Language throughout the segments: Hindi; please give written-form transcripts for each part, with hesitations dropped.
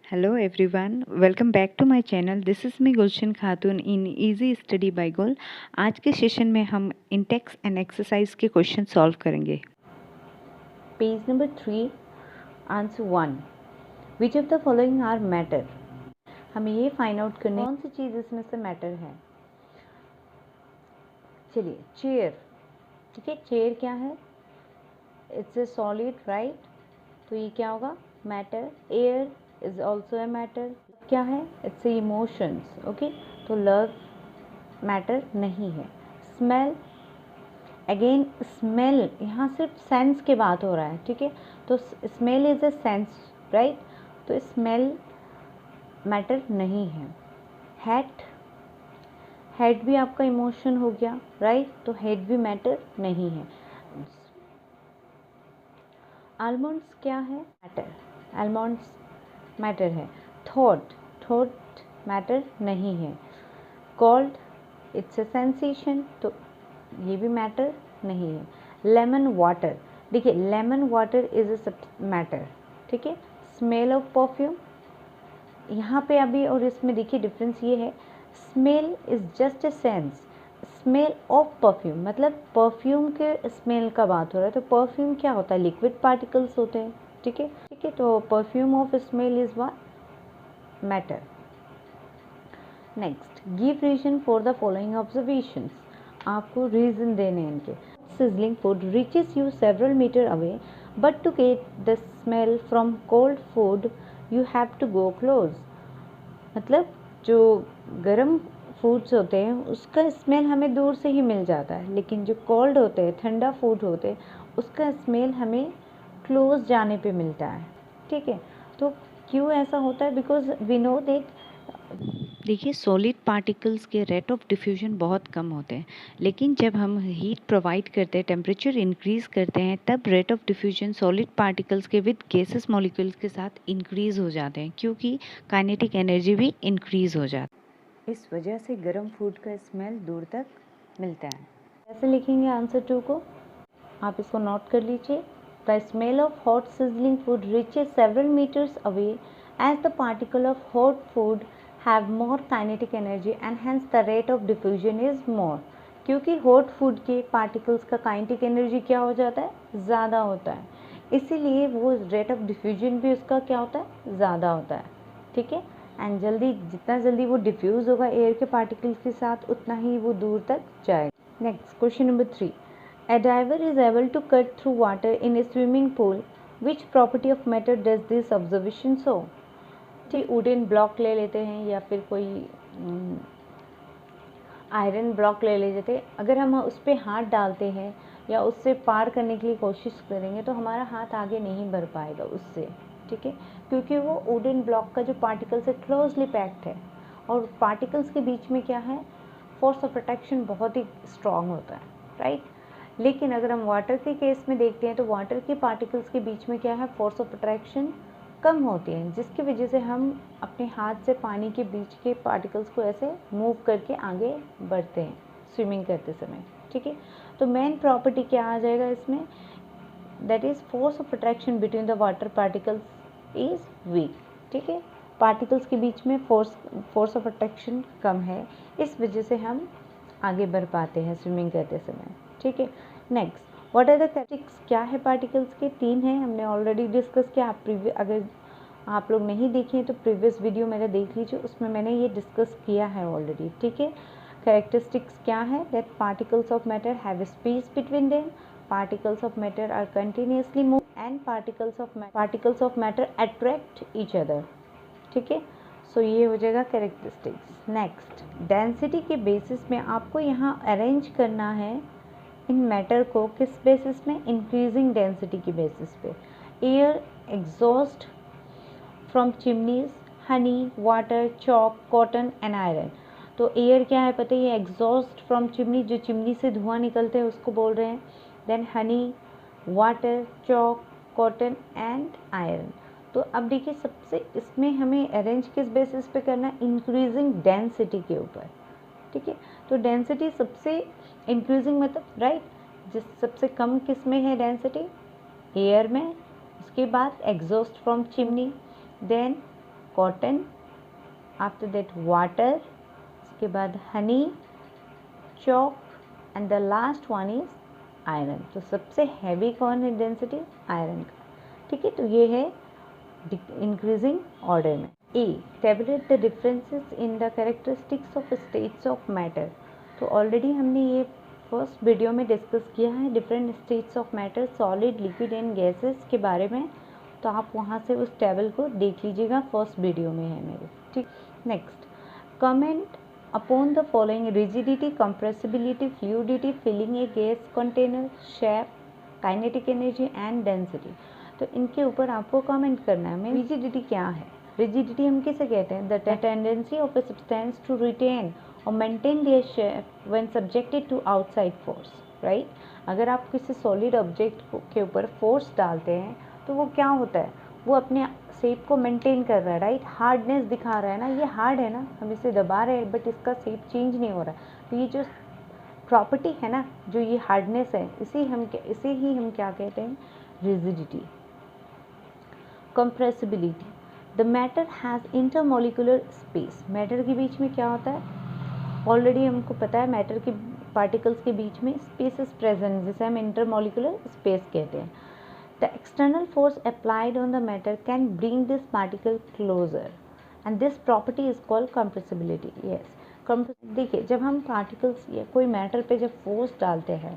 Hello everyone, welcome back to my channel. This is me Gulshan Khatun in easy study by goal. आज के सेशन में हम इंटेक्स एंड एक्सरसाइज के क्वेश्चन सॉल्व करेंगे। Page number 3, answer 1, which of the following are matter. हमें ये फाइंड आउट करना है कौन सी चीज़ इसमें से मैटर है। चलिए, चेयर। ठीक है, चेयर क्या है? It's a solid, right? तो ये क्या होगा? Matter. Air is also a matter. क्या है? It's emotions. ओके, तो लव मैटर नहीं है। स्मेल, अगेन स्मेल, यहाँ सिर्फ सेंस की बात हो रहा है। ठीक है, तो smell is a sense, right? तो स्मेल मैटर नहीं है। हेट, हेड भी आपका इमोशन हो गया, राइट? तो हेड भी मैटर नहीं है। आलमंड्स क्या है? मैटर। आलमंड्स मैटर है। थॉट, थॉट मैटर नहीं है। कॉल्ड, इट्स ए सेंसेशन, तो ये भी मैटर नहीं है। लेमन वाटर, देखिए lemon water is a matter. ठीक है। स्मेल ऑफ परफ्यूम, यहाँ पे अभी और इसमें देखिए डिफरेंस ये है, smell is just a sense, smell of perfume मतलब परफ्यूम के स्मेल का बात हो रहा है। तो परफ्यूम क्या होता है? लिक्विड पार्टिकल्स होते हैं। ठीक है, ठीक है, तो perfume of smell is what? Matter. Next, give reason for the following observations. आपको रीजन देने हैं इनके। Sizzling food reaches you several metre away, but to get the smell from cold food you have to go close. मतलब जो गर्म फूड्स होते हैं उसका स्मेल हमें दूर से ही मिल जाता है, लेकिन जो कोल्ड होते हैं, ठंडा फूड होते हैं, उसका स्मेल हमें क्लोज जाने पे मिलता है। ठीक है, तो क्यों ऐसा होता है? बिकॉज वी नो दैट, देखिए सॉलिड पार्टिकल्स के रेट ऑफ डिफ्यूजन बहुत कम होते हैं, लेकिन जब हम हीट प्रोवाइड करते हैं, टेम्परेचर इंक्रीज़ करते हैं, तब rate of diffusion solid particles के विद गैसेस मॉलिक्यूल्स के साथ इंक्रीज़ हो जाते हैं, क्योंकि काइनेटिक एनर्जी भी इंक्रीज़ हो जाती है। इस वजह से गर्म फूड का स्मेल दूर तक मिलता है। कैसे लिखेंगे आंसर 2 को? आप इसको नोट कर लीजिए। The smell of hot sizzling food reaches several metres away as the particle of hot food have more kinetic energy and hence the rate of diffusion is more। क्योंकि हॉट फूड के पार्टिकल्स का काइनेटिक एनर्जी क्या हो जाता है? ज़्यादा होता है, इसीलिए वो रेट ऑफ डिफ्यूजन भी उसका क्या होता है? ज़्यादा होता है। ठीक है, एंड जल्दी, जितना जल्दी वो डिफ्यूज़ होगा एयर के पार्टिकल्स के साथ, उतना ही वो दूर तक जाएगा। Next, question number 3, a diver is able to cut through water in a swimming pool, which property of matter does this observation show? ठीक, वुडन ब्लॉक ले लेते हैं या फिर कोई आयरन ब्लॉक ले लेते हैं। अगर हम उस पर हाथ डालते हैं या उससे पार करने के लिए कोशिश करेंगे तो हमारा हाथ आगे नहीं बढ़ पाएगा उससे। ठीक है, क्योंकि वो वुडन ब्लॉक का जो पार्टिकल से क्लोजली पैक्ड है, और पार्टिकल्स के बीच में क्या है? फोर्स ऑफ अट्रैक्शन बहुत ही स्ट्रॉन्ग होता है, राइट? लेकिन अगर हम वाटर के केस में देखते हैं तो वाटर के पार्टिकल्स के बीच में क्या है? फोर्स ऑफ अट्रैक्शन कम होती है, जिसकी वजह से हम अपने हाथ से पानी के बीच के पार्टिकल्स को ऐसे मूव करके आगे बढ़ते हैं स्विमिंग करते समय। ठीक है, तो मेन प्रॉपर्टी क्या आ जाएगा इसमें? That is force of attraction between the water particles is weak. ठीक है, पार्टिकल्स के बीच में फोर्स ऑफ अट्रैक्शन कम है, इस वजह से हम आगे बढ़ पाते हैं स्विमिंग करते समय। ठीक है, next, what are the characteristics? क्या है पार्टिकल्स के? 3 हैं, हमने ऑलरेडी डिस्कस किया। अगर आप लोग नहीं देखे तो प्रीवियस वीडियो मेरा देख लीजिए, उसमें मैंने ये डिस्कस किया है ऑलरेडी। ठीक है, कैरेक्टरिस्टिक्स क्या है? That particles of matter have space between them, particles of matter are continuously move, and particles of matter attract each other. ठीक है, सो ये हो जाएगा कैरेक्टरिस्टिक्स। नेक्स्ट, डेंसिटी के बेसिस में आपको यहाँ अरेंज करना है इन मैटर को। किस बेसिस में? इंक्रीजिंग डेंसिटी की बेसिस पे। Air, exhaust from chimneys, honey, water, chalk, cotton and iron. तो एयर क्या है पता है? एग्जॉस्ट फ्रॉम चिमनी, जो चिमनी से धुआं निकलते हैं उसको बोल रहे हैं। Then honey, water, chalk, cotton and iron. तो अब देखिए, सबसे इसमें हमें अरेंज किस बेसिस पे करना है? इंक्रीजिंग डेंसिटी के ऊपर। ठीक है, तो डेंसिटी सबसे इंक्रीजिंग मतलब, राइट, जिस सबसे कम किस में है डेंसिटी? एयर में। उसके बाद exhaust from chimney, then cotton, after that water, इसके बाद honey, chalk and the last one is iron. तो सबसे हैवी कौन है डेंसिटी? आयरन का। ठीक है, तो ये है इंक्रीजिंग ऑर्डर में। A, tabulate the differences in the characteristics of states of matter. तो ऑलरेडी हमने ये फर्स्ट वीडियो में डिस्कस किया है different states of matter, solid, liquid and gases के बारे में। तो आप वहाँ से उस टेबल को देख लीजिएगा, फर्स्ट वीडियो में है मेरे। ठीक, next, comment upon the following: rigidity, compressibility, fluidity, filling a gas container, shape, kinetic energy and density. तो इनके ऊपर आपको कमेंट करना है। रिजिडिटी क्या है? रिजिडिटी हम किसे कहते हैं? The tendency of a substance to retain or maintain their shape when subjected to outside force, right. अगर आप किसी सॉलिड ऑब्जेक्ट के ऊपर फोर्स डालते हैं तो वो क्या होता है? वो अपने शेप को मेंटेन कर रहा है, राइट। हार्डनेस दिखा रहा है ना, ये हार्ड है ना, हम इसे दबा रहे हैं बट इसका शेप चेंज नहीं हो रहा। तो ये जो प्रॉपर्टी है ना, जो ये हार्डनेस है, इसे ही हम क्या कहते हैं? Rigidity. Compressibility, the matter has intermolecular space. Matter के बीच में क्या होता है? ऑलरेडी हमको पता है मैटर के पार्टिकल्स के बीच में स्पेस इज प्रेजेंट, जिसे हम इंटरमोलिकुलर स्पेस कहते हैं। The external force applied on the matter can bring this particle closer and this property is called compressibility. Yes, देखिए, जब हम पार्टिकल्स या कोई मैटर पे जब फोर्स डालते हैं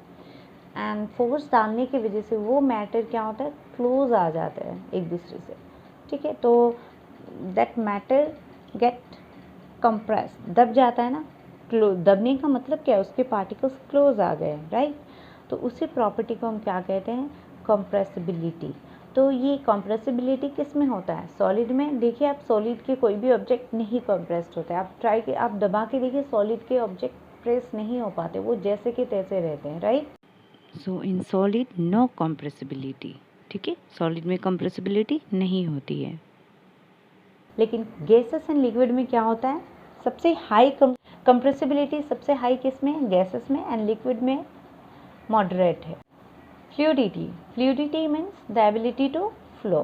एंड फोर्स डालने की वजह से वो मैटर क्या होता है? क्लोज आ जाते हैं एक दूसरे से। ठीक है, तो दैट मैटर गेट कंप्रेस, दब जाता है ना। दबने का मतलब क्या है? उसके पार्टिकल्स क्लोज आ गए, राइट। तो उसी प्रॉपर्टी को हम क्या कहते हैं? कंप्रेसिबिलिटी। तो ये कंप्रेसिबिलिटी किस में होता है? सॉलिड में। देखिए, आप सॉलिड के कोई भी ऑब्जेक्ट नहीं कंप्रेस्ड होते। आप दबा के देखिए, सॉलिड के ऑब्जेक्ट प्रेस नहीं हो पाते, वो जैसे के तैसे रहते हैं, right. So in solid no compressibility. ठीक है, सॉलिड में कंप्रेसिबिलिटी नहीं होती है। लेकिन गैसेस एंड लिक्विड में क्या होता है? सबसे हाई कंप्रेसिबिलिटी सबसे हाई किस में? गैसेस में, एंड लिक्विड में मॉडरेट है। Fluidity means the ability to flow,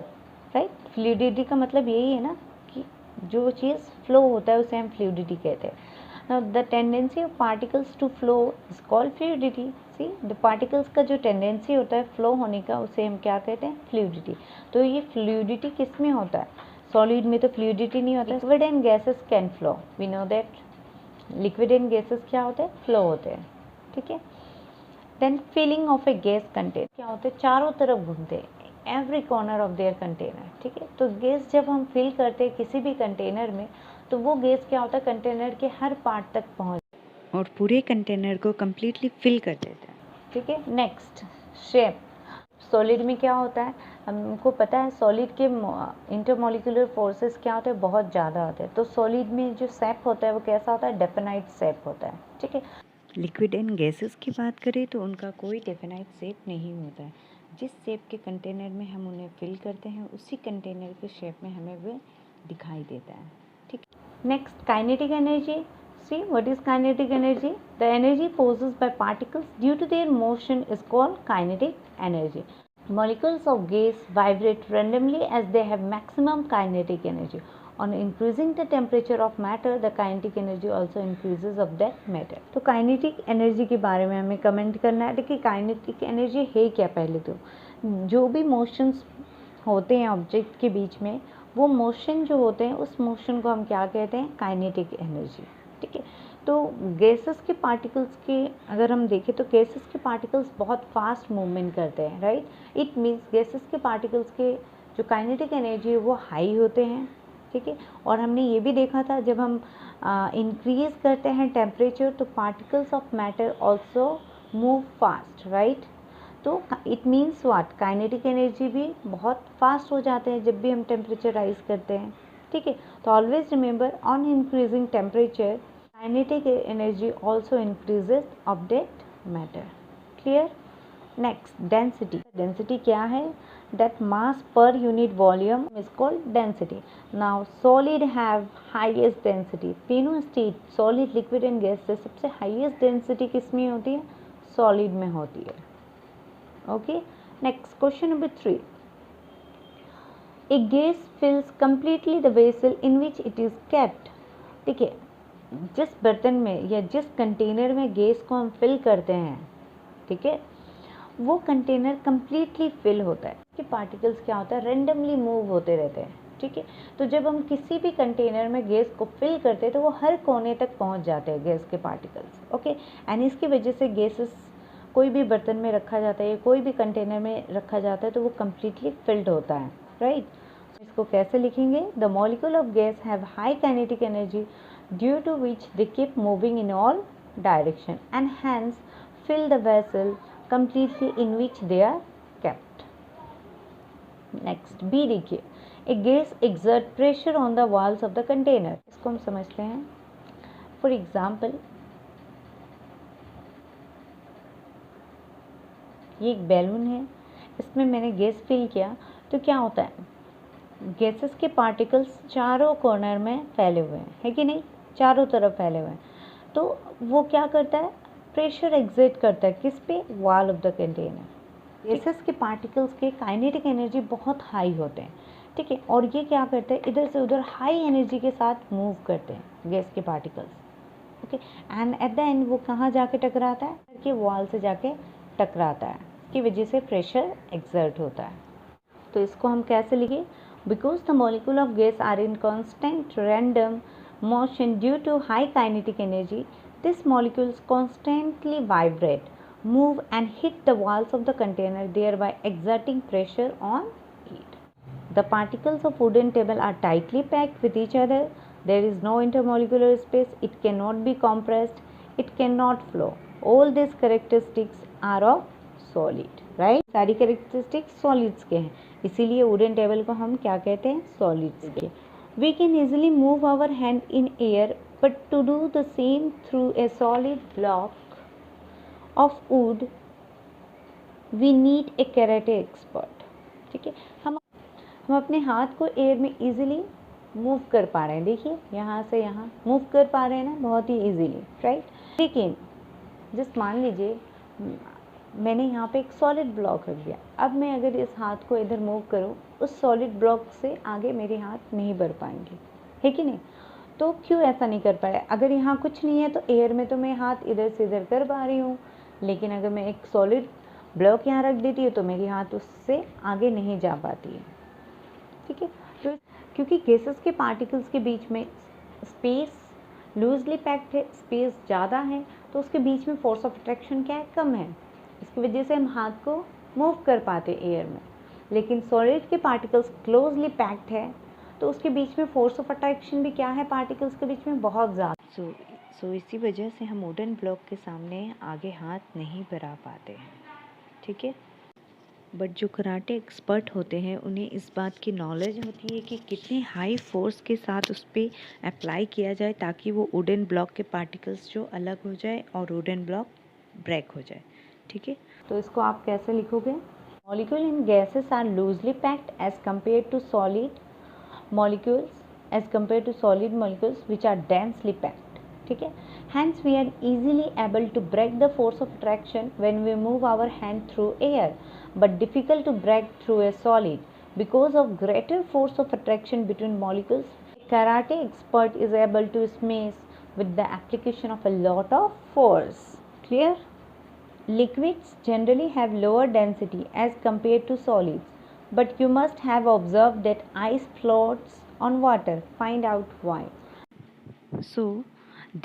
right. Fluidity का मतलब यही है ना कि जो चीज़ फ्लो होता है उसे हम फ्लूइडिटी कहते हैं। Now the tendency of particles to flow is called fluidity. See, the particles का जो टेंडेंसी होता है फ्लो होने का, उसे हम क्या कहते हैं? फ्लूइडिटी। तो ये फ्लूइडिटी किस में होता है? सॉलिड में तो फ्लूइडिटी नहीं होता है। Liquid and gases can flow, we know that. Liquid and gases क्या होते हैं? फ्लो होते हैं। ठीक है, then filling of a gas container क्या होते हैं? चारों तरफ घूमते हैं, every corner of their container. ठीक है, तो गैस जब हम फिल करते हैं किसी भी कंटेनर में, तो वो गैस क्या होता है? कंटेनर के हर पार्ट तक पहुंच और पूरे कंटेनर को कम्प्लीटली फिल कर देता है। ठीक है, नेक्स्ट, शेप। सॉलिड में क्या होता है? हमको पता है सॉलिड के इंटरमोलिकुलर फोर्सेस क्या होते हैं? बहुत ज़्यादा होते हैं। तो सॉलिड में जो शेप होता है वो कैसा होता है? डेफिनाइट शेप होता है। ठीक है, लिक्विड एंड गैसेस की बात करें तो उनका कोई डेफिनाइट शेप नहीं होता है। जिस शेप के कंटेनर में हम उन्हें फिल करते हैं, उसी कंटेनर के शेप में हमें वो दिखाई देता है। ठीक, next, kinetic energy. See, what is kinetic energy? The energy possessed by particles due to their motion is called kinetic energy. Molecules of gas vibrate randomly as they have maximum kinetic energy. On increasing the temperature of matter, the kinetic energy also increases of that matter. तो काइनेटिक एनर्जी के बारे में हमें कमेंट करना है। देखिए, काइनेटिक एनर्जी है क्या? पहले तो जो भी मोशंस होते हैं ऑब्जेक्ट के बीच में, वो मोशन जो होते हैं उस मोशन को हम क्या कहते हैं? Kinetic energy. ठीक है, तो गैसेस के पार्टिकल्स के अगर हम देखें तो गैसेस के पार्टिकल्स बहुत फास्ट मूवमेंट करते हैं, राइट। इट मीन्स गैसेस के पार्टिकल्स के जो काइनेटिक एनर्जी है वो हाई होते हैं। ठीक है, और हमने ये भी देखा था जब हम इंक्रीज करते हैं टेम्परेचर तो particles of matter also move fast, right. तो it means what? Kinetic energy भी बहुत फास्ट हो जाते हैं जब भी हम टेम्परेचर राइज करते हैं। ठीक है, तो always remember, on increasing temperature kinetic energy also increases of that matter. Clear? Next, density. Density क्या है? That mass per unit volume is called density. Now solid have highest density. तीनों state solid, liquid and gas से सबसे highest density किस में होती है? Solid में होती है. Okay. Next, question number 3. A gas fills completely the vessel in which it is kept. ठीक है, जिस बर्तन में या जिस कंटेनर में गैस को हम फिल करते हैं, ठीक है, वो कंटेनर कम्प्लीटली फिल होता है। कि पार्टिकल्स क्या होता है, रेंडमली मूव होते रहते हैं। ठीक है, तो जब हम किसी भी कंटेनर में गैस को फिल करते हैं तो वो हर कोने तक पहुंच जाते हैं गैस के पार्टिकल्स। ओके, एंड इसकी वजह से गैसेस कोई भी बर्तन में रखा जाता है, कोई भी कंटेनर में रखा जाता है तो वो कम्प्लीटली फिल्ड होता है, राइट। इसको कैसे लिखेंगे? The molecule of gas have high kinetic energy due to which they keep moving in all direction and hence fill the vessel completely in which they are kept. Next, B देखिए, a gas exert pressure on the walls of the container. इसको हम समझते हैं। For example, ये एक बैलून है, इसमें मैंने गैस फिल किया तो क्या होता है, गैसेस के पार्टिकल्स चारों कॉर्नर में फैले हुए हैं, है कि नहीं, चारों तरफ फैले हुए हैं। तो वो क्या करता है, प्रेशर एग्जर्ट करता है किस पे, wall of the container. Gases के पार्टिकल्स के काइनेटिक एनर्जी बहुत हाई होते हैं, ठीक है, और ये क्या करते हैं, इधर से उधर हाई एनर्जी के साथ मूव करते हैं गैस के particles. Okay, and at the end वो कहाँ जाके टकराता है, कि वॉल से जाके टकराता है, इसकी वजह से प्रेशर एग्जर्ट होता है। तो इसको हम कैसे लिखें? Because the molecule of gas are in constant random motion due to high kinetic energy, these molecules constantly vibrate, move and hit the walls of the container, thereby exerting pressure on it. The particles of wooden table are tightly packed with each other. There is no intermolecular space. It cannot be compressed. It cannot flow. All these characteristics are of solid, right? सारी characteristics solids के हैं, इसीलिए wooden table को हम क्या कहते हैं, solids के। We can easily move our hand in air, but to do the same through a solid block of wood, we need a karate expert. ठीक है, हम अपने हाथ को एयर में इजीली मूव कर पा रहे हैं, देखिए यहाँ से यहाँ मूव कर पा रहे हैं ना, बहुत ही इजीली, राइट। लेकिन जस्ट मान लीजिए मैंने यहाँ पे एक सॉलिड ब्लॉक रख दिया, अब मैं अगर इस हाथ को इधर मूव करूँ, उस सॉलिड ब्लॉक से आगे मेरे हाथ नहीं बढ़ पाएंगे, है कि नहीं। तो क्यों ऐसा नहीं कर पा रहा है, अगर यहाँ कुछ नहीं है तो एयर में तो मैं हाथ इधर से इधर कर पा रही हूँ, लेकिन अगर मैं एक सॉलिड ब्लॉक यहाँ रख देती हूँ तो मेरी हाथ उससे आगे नहीं जा पाती है, ठीक है। तो क्योंकि गैसेस के पार्टिकल्स के बीच में स्पेस लूजली पैक्ड है, स्पेस ज़्यादा है, तो उसके बीच में फोर्स ऑफ अट्रैक्शन क्या है, कम है, इसकी वजह से हम हाथ को मूव कर पाते एयर में। लेकिन सॉलिड के पार्टिकल्स क्लोजली पैक्ड है तो उसके बीच में फोर्स ऑफ अट्रैक्शन भी क्या है, पार्टिकल्स के बीच में बहुत ज़्यादा। सो इसी वजह से हम वुडन ब्लॉक के सामने आगे हाथ नहीं बढ़ा पाते हैं, ठीक है। बट जो कराटे एक्सपर्ट होते हैं उन्हें इस बात की नॉलेज होती है कि कितने हाई फोर्स के साथ उस पर अप्लाई किया जाए ताकि वो वुडन ब्लॉक के पार्टिकल्स जो अलग हो जाए और वुडन ब्लॉक ब्रेक हो जाए, ठीक है। तो इसको आप कैसे लिखोगे? Molecule in gases are loosely packed as compare to solid molecules as compared to solid molecules which are densely packed, ठीक है। Hence we are easily able to break the force of attraction when we move our hand through air, but difficult to break through a solid because of greater force of attraction between molecules. A karate expert is able to smash with the application of a lot of force. Clear? Liquids generally have lower density as compared to solids, but you must have observed that ice floats on water. Find out why. So,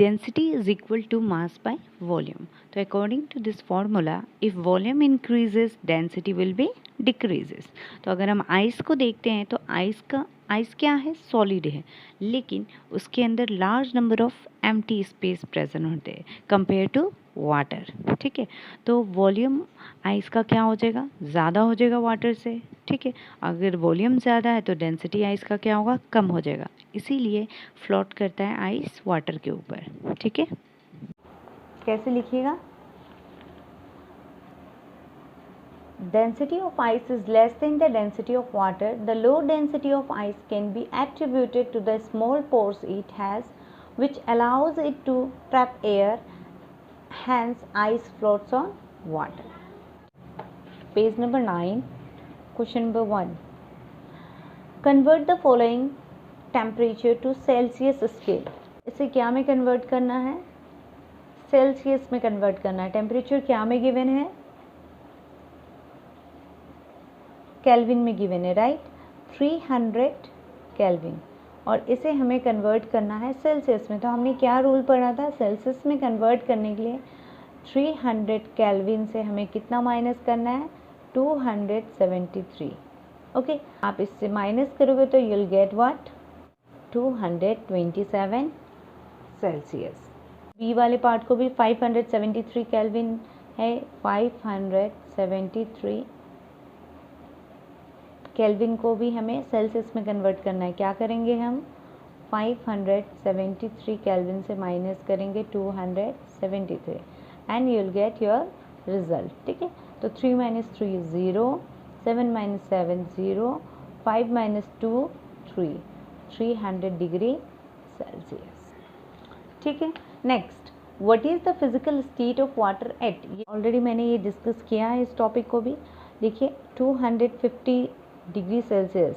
density is equal to mass by volume. So, according to this formula, if volume increases, density will be decreases. तो अगर हम आइस को देखते हैं तो आइस क्या है, सॉलिड है, लेकिन उसके अंदर large number of empty space present होते हैं कंपेयर टू वाटर, ठीक है। तो वॉल्यूम आइस का क्या हो जाएगा, ज़्यादा हो जाएगा वाटर से, ठीक है। अगर वॉल्यूम ज़्यादा है तो डेंसिटी आइस का क्या होगा, कम हो जाएगा, इसीलिए फ्लोट करता है आइस वाटर के ऊपर, ठीक है। कैसे लिखिएगा? Density of ice is less than the density of water. The low density of ice can be attributed to the small pores it has, which allows it to trap air. Hence, ice floats on water. Page number 9, question number 1. Convert the following temperature to Celsius scale. इसे क्या में कन्वर्ट करना है? सेल्सियस में कन्वर्ट करना है। टेम्परेचर क्या में गिवन है? केल्विन में गिवन है, राइट, 300 केल्विन, और इसे हमें कन्वर्ट करना है सेल्सियस में। तो हमने क्या रूल पढ़ा था? सेल्सियस में कन्वर्ट करने के लिए 300 केल्विन से हमें कितना माइनस करना है? 273। ओके, आप इससे माइनस करोगे तो you'll get what? 227 Celsius. B वाले पार्ट को भी 573 केल्विन है, 573 केल्विन को भी हमें सेल्सियस में कन्वर्ट करना है। क्या करेंगे हम? 573 केल्विन से माइनस करेंगे 273 and you will get your result. ठीक है, तो 3 - 3 0, 7 - 7 0, 5 - 2 3, 300 डिग्री सेल्सियस। ठीक है, next, what is the physical state of water eight? Already मैंने ये डिस्कस किया है इस टॉपिक को भी। देखिए 250 डिग्री सेल्सियस,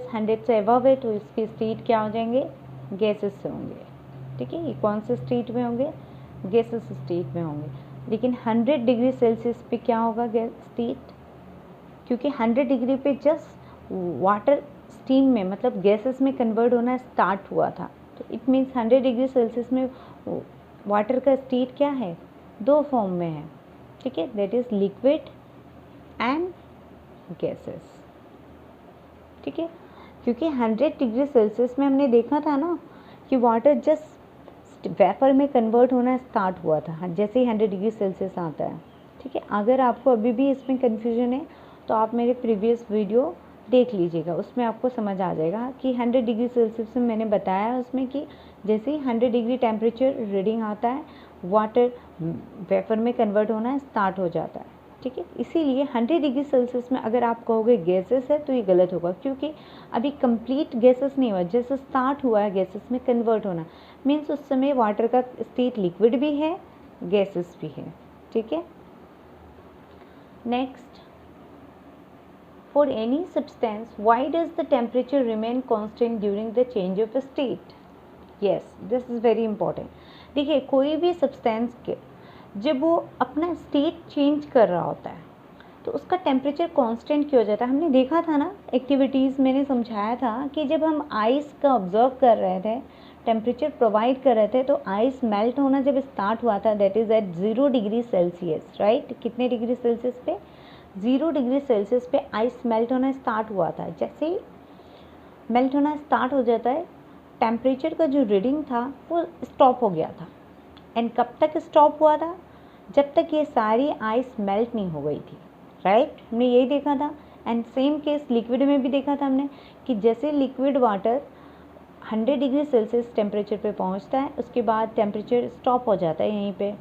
100 से अबव है तो इसके स्टेट क्या हो जाएंगे? गैसेस से होंगे। ठीक है, ये कौन से स्टेट में होंगे? गैसेस स्टेट में होंगे। लेकिन 100 डिग्री सेल्सियस पे क्या होगा गैस स्टेट? क्योंकि 100 डिग्री पे जस्ट वाटर स्टीम में, मतलब गैसेस में कन्वर्ट होना स्टार्ट हुआ था। तो इट मीन्स 100 डिग्री सेल्सियस में वाटर का स्टेट क्या है? 2 फॉर्म में है। ठीक है, that is liquid and gases. ठीक है, क्योंकि 100 डिग्री सेल्सियस में हमने देखा था ना कि वाटर जस्ट वेपर में कन्वर्ट होना स्टार्ट हुआ था जैसे ही 100 डिग्री सेल्सियस आता है। ठीक है, अगर आपको अभी भी इसमें कन्फ्यूजन है तो आप मेरे प्रीवियस वीडियो देख लीजिएगा, उसमें आपको समझ आ जाएगा कि 100 डिग्री सेल्सियस में मैंने बताया उसमें कि जैसे ही 100 डिग्री टेम्परेचर रीडिंग आता है वाटर वेपर में कन्वर्ट होना स्टार्ट हो जाता है। ठीक है, इसीलिए 100 डिग्री सेल्सियस में अगर आप कहोगे गैसेस है तो ये गलत होगा, क्योंकि अभी कंप्लीट गैसेस नहीं हुआ, जैसे स्टार्ट हुआ है गैसेस में कन्वर्ट होना, मीन्स उस समय वाटर का स्टेट लिक्विड भी है, गैसेस भी है। ठीक है, next, for any substance why does the temperature remain constant during the change of state? yes, this is very important। देखिए कोई भी सब्सटेंस के जब वो अपना स्टेट चेंज कर रहा होता है तो उसका टेम्परेचर कांस्टेंट क्यों हो जाता है? हमने देखा था ना, एक्टिविटीज़ मैंने समझाया था कि जब हम आइस का ऑब्जर्व कर रहे थे, टेम्परेचर प्रोवाइड कर रहे थे, तो आइस मेल्ट होना जब स्टार्ट हुआ था that is at 0 degree Celsius, right. कितने डिग्री सेल्सियस पे? 0 डिग्री सेल्सियस पे आइस मेल्ट होना स्टार्ट हुआ था। जैसे ही मेल्ट होना स्टार्ट हो जाता है टेम्परेचर का जो रीडिंग था वो स्टॉप हो गया था। एंड कब तक स्टॉप हुआ था? जब तक ये सारी आइस मेल्ट नहीं हो गई थी, राइट। हमने यही देखा था। एंड सेम केस लिक्विड में भी देखा था हमने कि जैसे liquid water 100 degree Celsius temperature पे पहुंचता है उसके बाद टेम्परेचर स्टॉप हो जाता है यहीं पे,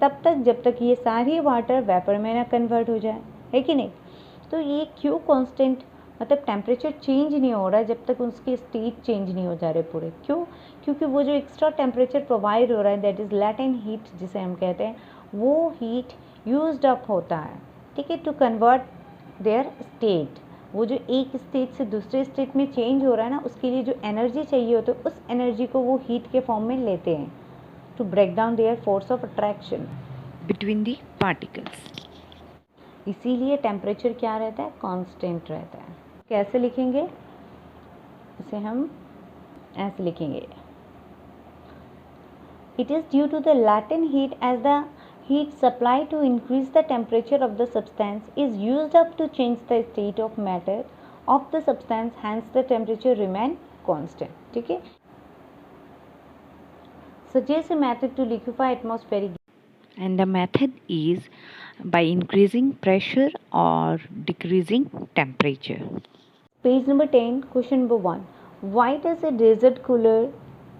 तब तक जब तक ये सारी वाटर वेपर में ना कन्वर्ट हो जाए, है कि नहीं। तो ये क्यों कांस्टेंट, मतलब टेम्परेचर चेंज नहीं हो रहा है जब तक उसके स्टेट चेंज नहीं हो जा रहे पूरे। क्यों? क्योंकि वो जो एक्स्ट्रा टेम्परेचर प्रोवाइड हो रहा है दैट इज़ लैटेंट हीट जिसे हम कहते हैं, वो हीट यूज्ड अप होता है, ठीक है, टू कन्वर्ट देयर स्टेट। वो जो एक स्टेट से दूसरे स्टेट में चेंज हो रहा है ना, उसके लिए जो एनर्जी चाहिए होती है उस एनर्जी को वो हीट के फॉर्म में लेते हैं to break down their force of attraction between the particles. इसीलिए टेम्परेचर क्या रहता है? कांस्टेंट रहता है। कैसे लिखेंगे इसे? हम ऐसे लिखेंगे, it is due to the latent heat as the heat supply to increase the temperature of the substance is used up to change the state of matter of the substance, hence the temperature remain constant। ठीक है, suggest a method to liquefy atmospheric gas, and the method is by increasing pressure or decreasing temperature। Page number 10, question number 1, why does a desert cooler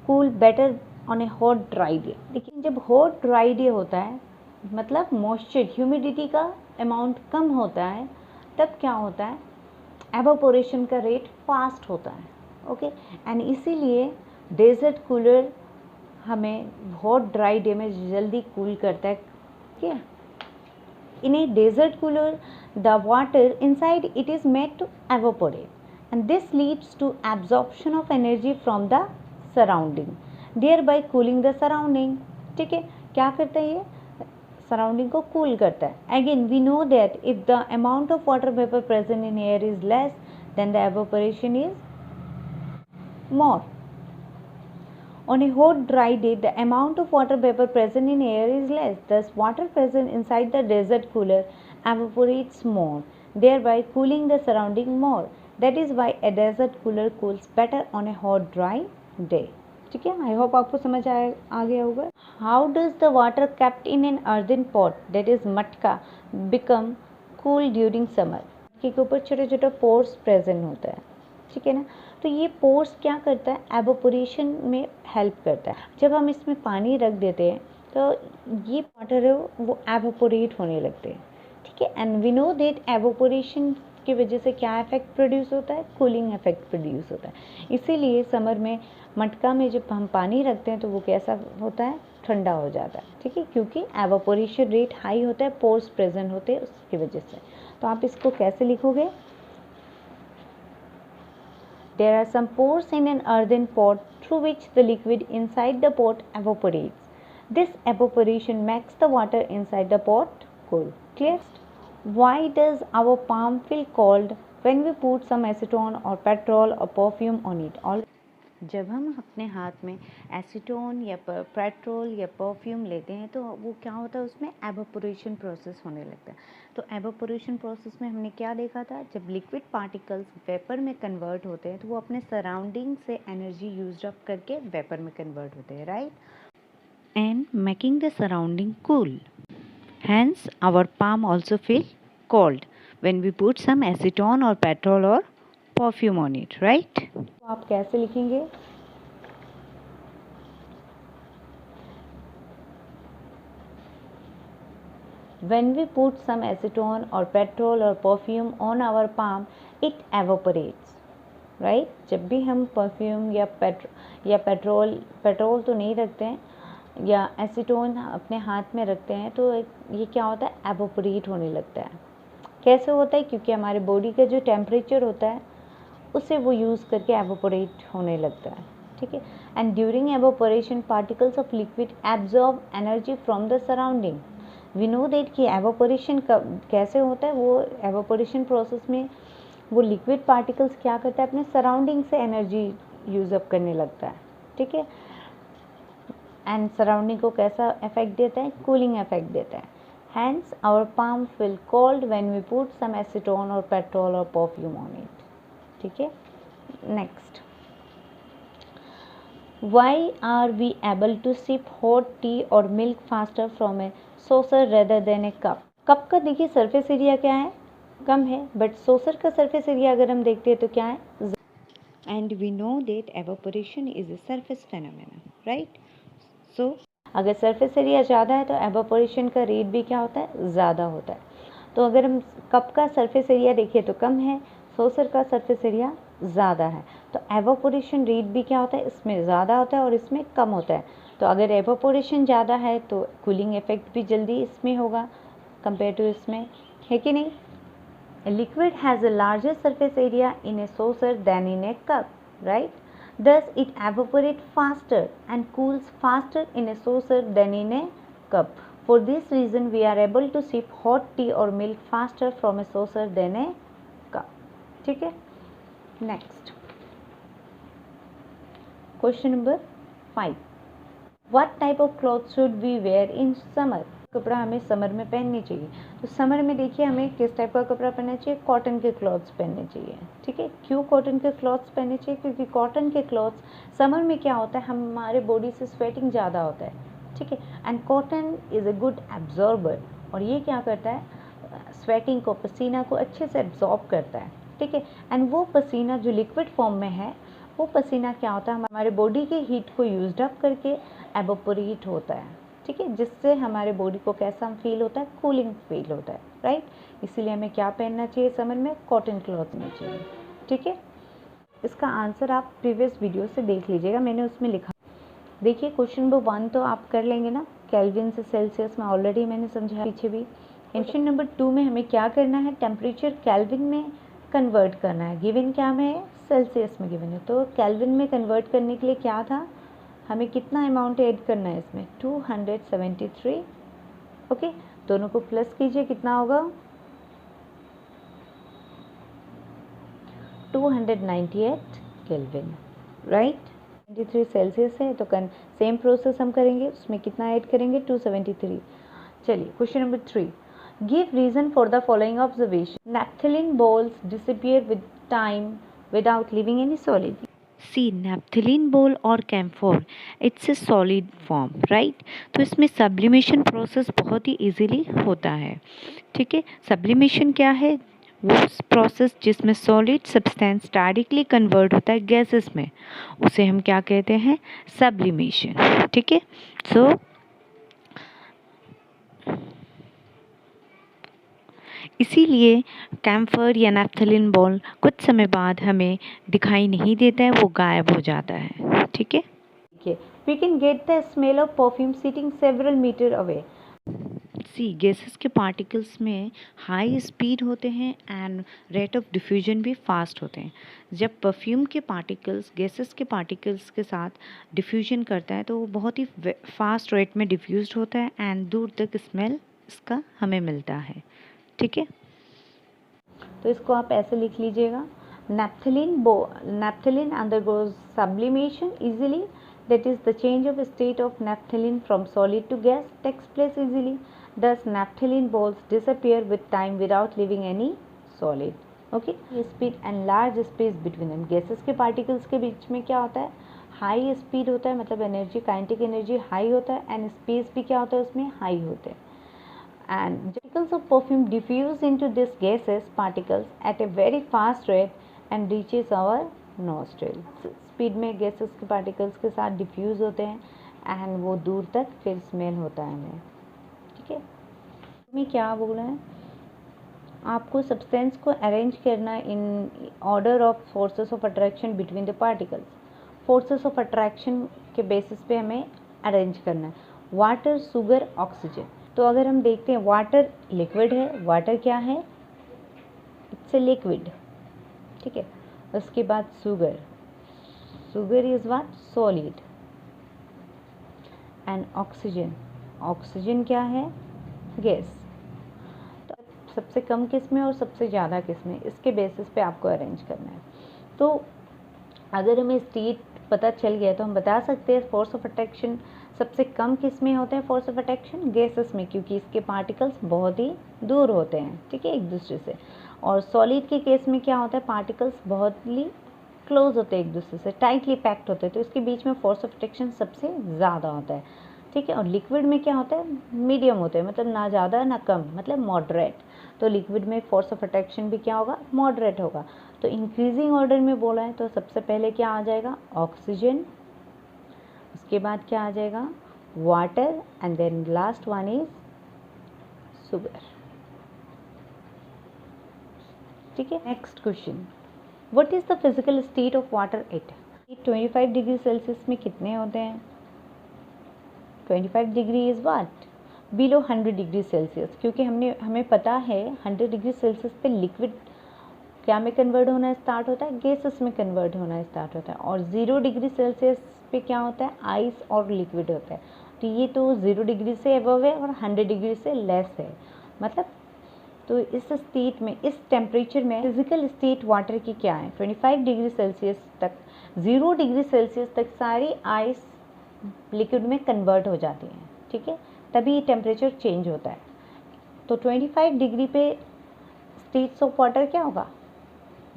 cool better on a hot dry day? देखिए जब hot dry day होता है मतलब मॉइस्चर ह्यूमिडिटी का अमाउंट कम होता है, तब क्या होता है? एवापोरेशन का रेट फास्ट होता है, ओके। एंड इसीलिए डेजर्ट कूलर हमें हॉट ड्राई डे में जल्दी कूल करता है। क्या? In a desert cooler the water inside it is made to evaporate, and this leads to absorption of energy from the surrounding, thereby cooling the surrounding. ठीक है, क्या करता है ये, सराउंडिंग को कूल करता है. Again we know that if the amount of water vapour present in air is less than the evaporation is more. On a hot dry day, the amount of water vapor present in air is less. Thus, water present inside the desert cooler evaporates more, thereby cooling the surrounding more. That is why a desert cooler cools better on a hot dry day. ठीक है, आई होप आपको समझ आ गया होगा. How does the water kept in an earthen pot that is मटका बिकम कूल ड्यूरिंग समर. के ऊपर छोटे छोटे पोर्स प्रेजेंट होता है. ठीक है ना, तो ये पोर्स क्या करता है, एवोपोरेशन में हेल्प करता है. जब हम इसमें पानी रख देते हैं तो ये वाटर है वो एवोपोरेट होने लगते हैं. ठीक है, and we know that evaporation की वजह से क्या इफेक्ट प्रोड्यूस होता है, कूलिंग इफेक्ट प्रोड्यूस होता है. इसीलिए समर में मटका में जब हम पानी रखते हैं तो वो कैसा होता है, ठंडा हो जाता है. ठीक है, क्योंकि एवोपोरेशन रेट हाई होता है, पोर्स प्रेजेंट होते हैं उसकी वजह से. तो आप इसको कैसे लिखोगे, there are some pores in an earthen pot through which the liquid inside the pot evaporates. This evaporation makes the water inside the pot cool. Clear? Why does our palm feel cold when we put some acetone or petrol or perfume on it? जब हम अपने हाथ में एसीटोन या पेट्रोल या परफ्यूम लेते हैं तो वो क्या होता है, उसमें एवोपोरेशन प्रोसेस होने लगता है. तो एवोपोरेशन प्रोसेस में हमने क्या देखा था, जब लिक्विड पार्टिकल्स वेपर में कन्वर्ट होते हैं तो वो अपने सराउंडिंग से एनर्जी यूज अप करके वेपर में कन्वर्ट होते हैं, right, and making the surrounding cool. Hence our palm also feel cold when we put some acetone और पेट्रोल और परफ्यूम ऑन इट, राइट. तो आप कैसे लिखेंगे, when we put some acetone or petrol or perfume on our palm it evaporates, right. जब भी हम परफ्यूम या पेट्रोल तो नहीं रखते हैं या एसीटोन अपने हाथ में रखते हैं तो ये क्या होता है, एवोपोरेट होने लगता है. कैसे होता है, क्योंकि हमारे बॉडी का जो टेम्परेचर होता है उसे वो यूज़ करके एवोपोरेट होने लगता है. ठीक है, and during evaporation particles of liquid absorb energy from the surrounding. We know that कि एवोपोरेशन कैसे होता है, वो एवोपोरेशन प्रोसेस में वो लिक्विड पार्टिकल्स क्या करता है, अपने सराउंडिंग से एनर्जी यूज अप करने लगता है. ठीक है, एंड सराउंडिंग को कैसा इफेक्ट देता है, कूलिंग इफेक्ट देता है. Hence our palm feel cold when we put some acetone or petrol or perfume on it. ठीक है, next, why are we able to sip hot tea or milk faster from a saucer rather than a cup? Cup का देखिए सरफेस एरिया क्या है, कम है, बट सोसर का सरफेस एरिया अगर हम देखते हैं तो क्या है, and we know that evaporation is a surface phenomena, right? So अगर सरफेस एरिया ज़्यादा है तो एवोपोरेशन का रेट भी क्या होता है, ज़्यादा होता है. तो अगर हम कप का सरफेस एरिया देखें तो कम है, सोसर का सरफेस एरिया ज़्यादा है, तो एवोपोरेशन रेट भी क्या होता है, इसमें ज़्यादा होता है और इसमें कम होता है. तो अगर एवोपोरेशन ज़्यादा है तो कूलिंग इफेक्ट भी जल्दी इसमें होगा कंपेयर टू इसमें, है कि नहीं. Liquid has a larger surface area in a saucer than in a cup, right. Thus, it evaporates faster and cools faster in a saucer than in a cup. For this reason, we are able to sip hot tea or milk faster from a saucer than a cup. ठीक है. Next, question number 5. What type of clothes should we wear in summer? कपड़ा हमें समर में पहननी चाहिए. तो समर में देखिए हमें किस टाइप का कपड़ा पहनना चाहिए, कॉटन के क्लॉथ्स पहनने चाहिए. ठीक है, क्यों कॉटन के क्लॉथ्स पहनने चाहिए, क्योंकि कॉटन के क्लॉथ्स समर में क्या होता है, हमारे बॉडी से स्वेटिंग ज़्यादा होता है. ठीक है, and cotton is a good absorber, और ये क्या करता है, स्वेटिंग को, पसीना को अच्छे से एब्जॉर्ब करता है. ठीक है, एंड वो पसीना जो लिक्विड फॉर्म में है वो पसीना क्या होता है, हमारे बॉडी के हीट को यूज्ड अप करके एवोपोरेट होता है. ठीक है, जिससे हमारे बॉडी को कैसा फील होता है, कूलिंग फील होता है, राइट. इसीलिए हमें क्या पहनना चाहिए समर में, कॉटन क्लॉथ पहनना चाहिए. ठीक है, इसका आंसर आप प्रीवियस वीडियो से देख लीजिएगा, मैंने उसमें लिखा. देखिए क्वेश्चन नंबर 1 तो आप कर लेंगे ना, केल्विन से सेल्सियस में ऑलरेडी मैंने समझाया पीछे भी. क्वेश्चन नंबर 2 में हमें क्या करना है, टेम्परेचर केल्विन में कन्वर्ट करना है। गिवन क्या में है, सेल्सियस में गिवन है, तो केल्विन में कन्वर्ट करने के लिए क्या था, हमें कितना अमाउंट ऐड करना है इसमें, 273। ओके, दोनों को प्लस कीजिए, कितना होगा 298 केल्विन, राइट। 23 सेल्सियस है, तो सेम प्रोसेस हम करेंगे, उसमें कितना ऐड करेंगे 273। चलिए question number 3, give reason for the following observation, naphthalene balls disappear with time without living any solid. See naphthalene ball और camphor it's a solid form, right. तो इसमें सब्लिमेशन प्रोसेस बहुत ही इजीली होता है, ठीक है। सब्लिमेशन क्या है, वो प्रोसेस जिसमें सॉलिड सब्सटेंस डायरेक्टली कन्वर्ट होता है गैसेस में, उसे हम क्या कहते हैं, सब्लिमेशन, ठीक है। सो इसीलिए कैम्फर या नैप्थलीन बॉल कुछ समय बाद हमें दिखाई नहीं देता है, वो गायब हो जाता है, ठीक है। We can get the smell of perfume sitting several metre away. See gases के पार्टिकल्स में हाई स्पीड होते हैं एंड रेट ऑफ डिफ्यूजन भी फास्ट होते हैं। जब परफ्यूम के पार्टिकल्स गैसेस के पार्टिकल्स के साथ डिफ्यूजन करता है तो वो बहुत ही फास्ट रेट में डिफ्यूज होता है एंड दूर तक स्मेल इसका हमें मिलता है, ठीक है। तो इसको आप ऐसे लिख लीजिएगा, naphthalene undergoes sublimation easily, that is the change of state of naphthalene from solid to gas takes place easily, thus naphthalene balls disappear with time without leaving any solid. Okay, speed and large space between them, gases के particles के बीच में क्या होता है, हाई स्पीड होता है, मतलब एनर्जी, काइनेटिक एनर्जी हाई होता है, एंड स्पेस भी क्या होता है उसमें, हाई होते हैं। And particles of perfume diffuse into these gases particles at a very fast rate and reaches our nostrils. Speed में गैसेस के पार्टिकल्स के साथ डिफ्यूज़ होते हैं एंड वो दूर तक फिर स्मेल होता है हमें, ठीक है। में क्या बोल रहे हैं, आपको सब्सटेंस को अरेंज करना in order of forces of attraction between the particles. Forces of attraction के बेसिस पे हमें अरेंज करना है, वाटर, शुगर, ऑक्सीजन। तो अगर हम देखते हैं वाटर लिक्विड है, वाटर क्या है, इट्स ए लिक्विड, ठीक है। उसके बाद sugar, sugar is what, solid, and oxygen, oxygen क्या है, गैस। तो सबसे कम किस्में और सबसे ज़्यादा किस्में, इसके बेसिस पे आपको अरेंज करना है। तो अगर हमें स्टेट पता चल गया तो हम बता सकते हैं फोर्स ऑफ अट्रैक्शन सबसे कम किस्में होते हैं फोर्स ऑफ अट्रैक्शन गैसेस में, क्योंकि इसके पार्टिकल्स बहुत ही दूर होते हैं, ठीक है, एक दूसरे से। और सॉलिड के केस में क्या होता है, पार्टिकल्स बहुत ही क्लोज होते हैं एक दूसरे से, टाइटली पैक्ड होते हैं, तो इसके बीच में फोर्स ऑफ अट्रैक्शन सबसे ज़्यादा होता है, ठीक है। और लिक्विड में क्या होता है, मीडियम होते हैं, मतलब ना ज़्यादा ना कम, मतलब मॉडरेट। तो लिक्विड में फोर्स ऑफ अट्रैक्शन भी क्या होगा, मॉडरेट होगा। तो इंक्रीजिंग ऑर्डर में बोला है तो सबसे पहले क्या आ जाएगा, ऑक्सीजन, उसके बाद क्या आ जाएगा, water, and then last one is sugar, ठीक है। Next question, what is the physical state of water at 25 degree Celsius में कितने होते हैं, 25 degree is what, below 100 degree Celsius, क्योंकि हमें पता है 100 डिग्री सेल्सियस पे लिक्विड क्या में कन्वर्ट होना स्टार्ट होता है, गैसेस में कन्वर्ट होना स्टार्ट होता है। और 0 डिग्री सेल्सियस पे क्या होता है, आइस और लिक्विड होता है। तो ये तो 0 डिग्री से अबव है और 100 डिग्री से लेस है, मतलब तो इस स्टेट में, इस टेम्परेचर में फिजिकल स्टेट वाटर की क्या है, 25 डिग्री सेल्सियस तक, 0 डिग्री सेल्सियस तक सारी आइस लिक्विड में कन्वर्ट हो जाती हैं, ठीक है, तभी ये टेम्परेचर चेंज होता है। तो 25 डिग्री पे स्टेट्स ऑफ वाटर क्या होगा,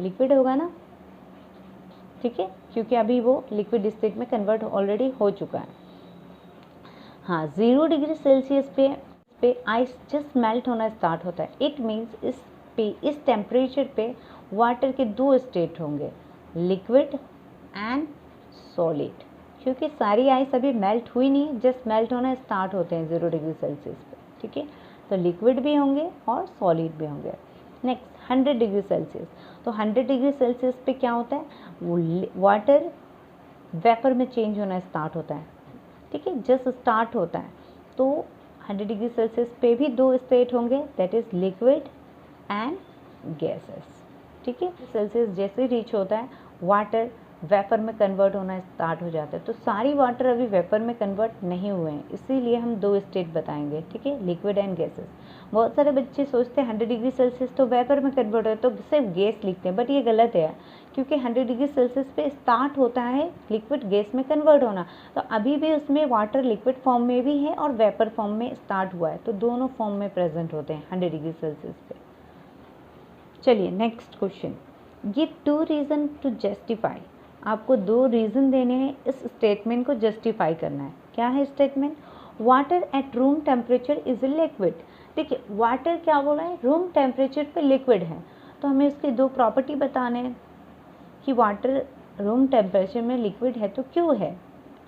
लिक्विड होगा ना, ठीक है, क्योंकि अभी वो लिक्विड स्टेट में कन्वर्ट ऑलरेडी हो चुका है। हाँ, 0 डिग्री सेल्सियस पे आइस जस्ट मेल्ट होना स्टार्ट होता है। इट मीन्स इस टेम्परेचर पे वाटर के 2 स्टेट होंगे, लिक्विड एंड सॉलिड, क्योंकि सारी आइस अभी मेल्ट हुई नहीं, जस्ट मेल्ट होना स्टार्ट होते हैं 0 डिग्री सेल्सियस पे, ठीक है। तो लिक्विड भी होंगे और सॉलिड भी होंगे। नेक्स्ट 100 डिग्री सेल्सियस, तो 100 डिग्री सेल्सियस पे क्या होता है, वो वाटर वेपर में चेंज होना स्टार्ट होता है, ठीक है, जस्ट स्टार्ट होता है। तो 100 डिग्री सेल्सियस पे भी 2 स्टेट होंगे, that is liquid and gases, ठीक है। सेल्सियस जैसे रीच होता है वाटर वेपर में कन्वर्ट होना स्टार्ट हो जाता है। तो सारी वाटर अभी वेपर में कन्वर्ट नहीं हुए हैं, इसीलिए हम दो स्टेट बताएंगे, ठीक है, लिक्विड एंड गैसेस। बहुत सारे बच्चे सोचते हैं 100 डिग्री सेल्सियस तो वेपर में कन्वर्ट हो तो सिर्फ गैस लिखते हैं, बट ये गलत है, क्योंकि 100 डिग्री सेल्सियस पे स्टार्ट होता है लिक्विड गैस में कन्वर्ट होना। तो अभी भी उसमें वाटर लिक्विड फॉर्म में भी है और वेपर फॉर्म में स्टार्ट हुआ है, तो दोनों फॉर्म में प्रेजेंट होते हैं 100 डिग्री सेल्सियस पे। चलिए next question, give 2 reason to justify. आपको 2 रीजन देने हैं, इस स्टेटमेंट को जस्टिफाई करना है। क्या है statement? Water at room temperature is a liquid. देखिए वाटर क्या बोला है, रूम टेम्परेचर पे लिक्विड है, तो हमें उसकी 2 प्रॉपर्टी बताने हैं कि वाटर रूम टेम्परेचर में लिक्विड है तो क्यों है,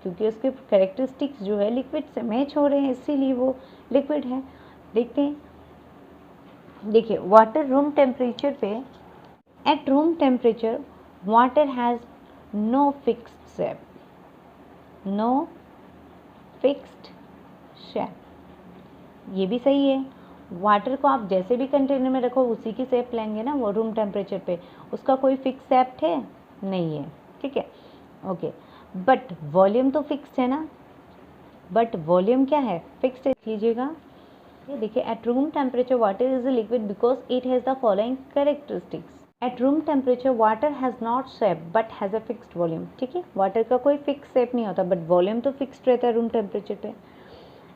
क्योंकि उसके कैरेक्टरिस्टिक्स जो है लिक्विड से मैच हो रहे हैं, इसीलिए वो लिक्विड है। देखते हैं, देखिए वाटर रूम टेम्परेचर पे, at room temperature water has no fixed shape, no fixed shape, ये भी सही है। वाटर को आप जैसे भी कंटेनर में रखो उसी की शेप लेंगे ना वो रूम टेम्परेचर पे, उसका कोई फिक्स शेप है नहीं है, ठीक है, ओके। बट वॉल्यूम तो फिक्स्ड है ना, बट वॉल्यूम क्या है, फिक्स्ड है। लीजिएगा ये देखिए, eight room temperature water is a liquid because it has the following characteristics. Eight room temperature water has not shape but has a fixed volume, ठीक है, वाटर का कोई फिक्स शेप नहीं होता बट वॉल्यूम तो फिक्स्ड रहता है रूम टेम्परेचर पे।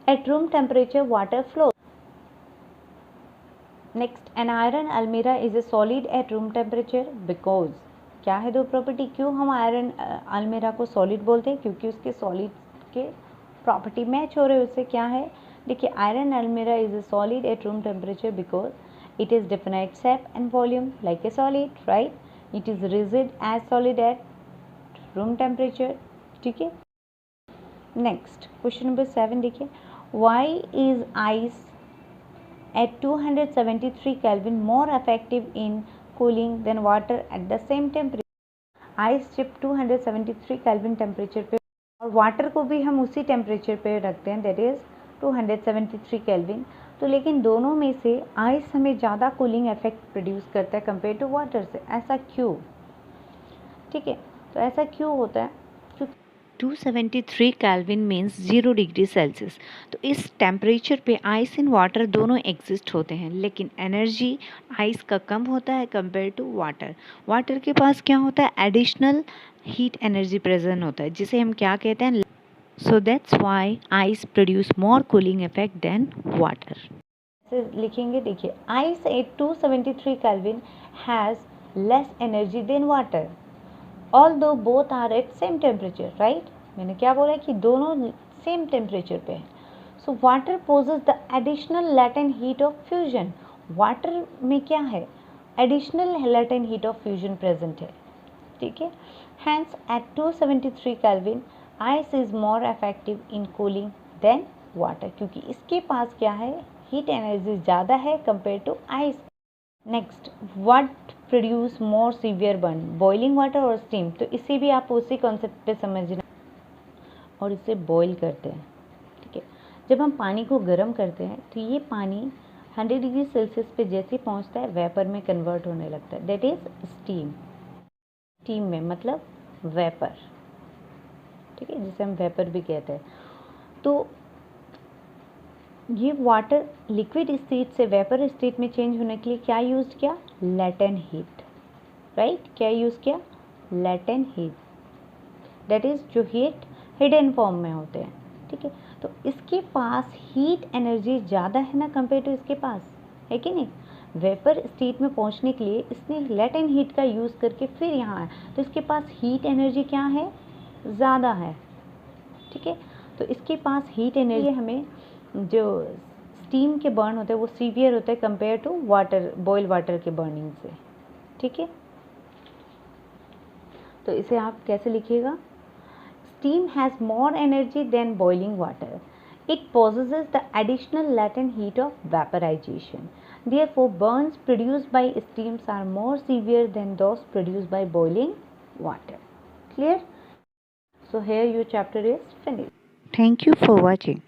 At room temperature water flow. Next, an iron अलमीरा is a solid at room temperature because, क्या है 2 प्रॉपर्टी, क्यों हम आयरन अलमीरा को सॉलिड बोलते हैं, क्योंकि उसके सॉलिड के प्रॉपर्टी मैच हो रहे हैं उससे। क्या है, देखिए आयरन अलमीरा is a solid at room temperature because it is definite shape and volume like a solid, right? It is rigid as solid at room temperature, ठीक है। नेक्स्ट क्वेश्चन नंबर 7 देखिए, why is ice at 273 Kelvin more effective in cooling than water at the same temperature? Ice जब 273 केल्विन टेम्परेचर पे, और वाटर को भी हम उसी टेम्परेचर पे रखते हैं, दैट इज़ 273 केल्विन, तो लेकिन दोनों में से आइस हमें ज़्यादा कूलिंग इफेक्ट प्रोड्यूस करता है कंपेयर टू वाटर से, ऐसा क्यों, ठीक है। तो ऐसा क्यों होता है, क्योंकि 273 केल्विन मीन्स 0 डिग्री सेल्सियस, तो इस टेम्परेचर पे आइस एंड वाटर दोनों एग्जिस्ट होते हैं, लेकिन एनर्जी आइस का कम होता है कंपेयर टू वाटर। वाटर के पास क्या होता है, एडिशनल हीट एनर्जी प्रेजेंट होता है, जिसे हम क्या कहते हैं, so that's why ice produce more cooling effect than water. लिखेंगे, देखिए ice at 273 kelvin has less energy than water although both are at same temperature, right? मैंने क्या बोला कि दोनों सेम टेम्परेचर पे हैं। So water possess the additional latent heat of fusion। Water में क्या है, additional latent heat of fusion present है, ठीक है। Hence at 273 Kelvin ice is more effective in cooling than water, क्योंकि इसके पास क्या है, हीट एनर्जी ज़्यादा है compare to ice. Next, what produce more severe burn, boiling water और स्टीम, तो इसे भी आप उसी कॉन्सेप्ट पे समझना, और इसे बॉईल करते हैं, ठीक है। जब हम पानी को गर्म करते हैं तो ये पानी 100 डिग्री सेल्सियस पे जैसे पहुंचता है वेपर में कन्वर्ट होने लगता है, दैट इज स्टीम। स्टीम में मतलब वेपर, ठीक है, जिसे हम वेपर भी कहते हैं। तो ये वाटर लिक्विड स्टेट से वेपर स्टेट में चेंज होने के लिए क्या यूज किया, लेटेंट हीट, राइट, क्या यूज़ किया, लेटेंट हीट, दैट इज़ जो हीट हिडन फॉर्म में होते हैं, ठीक है। तो इसके पास हीट एनर्जी ज़्यादा है ना कंपेयर टू इसके पास, है कि नहीं। वेपर स्टेट में पहुंचने के लिए इसने लेटेंट हीट का यूज़ करके फिर यहाँ आया, तो इसके पास हीट एनर्जी क्या है, ज़्यादा है, ठीक है। तो इसके पास हीट एनर्जी, हमें जो स्टीम के बर्न होते हैं वो सीवियर होते हैं compare to water, boil water के बर्निंग से, ठीक है। तो इसे आप कैसे लिखिएगा, steam has more energy than boiling water, it possesses the additional latent heat of vaporization, therefore burns produced by steams are more severe than those produced by boiling water. Clear? So here your chapter is finished. Thank you for watching.